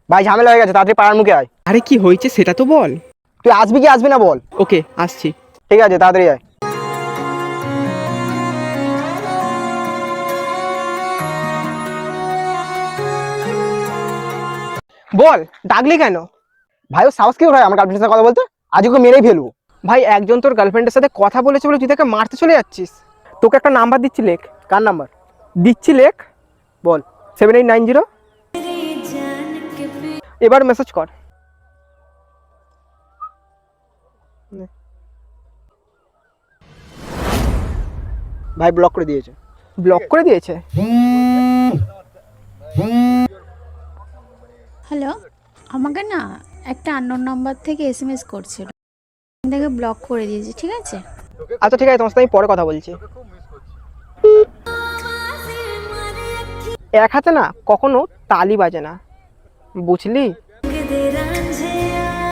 ভাই ঝামেলা হয়ে গেছে, তাড়াতাড়ি পাড়ার মুখে আয়। আরে কি হয়েছে সেটা তো বল। তুই আসবি কি আসবি না বল। ওকে আসছি। ঠিক আছে তাড়াতাড়ি আয়। বল ডাকলি কেন? ভাই ও সাহস কি করে হয় আমার গার্লফ্রেন্ডের সাথে কথা বলতে? আজ ওকে মেরেই ফেলবো। ভাই একজন তোর গার্লফ্রেন্ডের সাথে কথা বলেছে বলে তুই তাকে মারতে চলে যাচ্ছিস? তোকে একটা নাম্বার দিচ্ছি লেখ। কার নাম্বার? দিচ্ছি লেখ। বল 7890। এবার মেসেজ কর। ভাই ব্লক করে দিয়েছে। ব্লক করে দিয়েছে? হ্যালো, আমাকে না একটা আননোন নাম্বার থেকে এসএমএস করছিল, দেখে ব্লক করে দিয়েছি। ঠিক আছে, আচ্ছা ঠিক আছে, তোমার সাথে আমি পরে কথা বলছি। এক হাতে না কখনো তালি বাজে না, বুঝলি?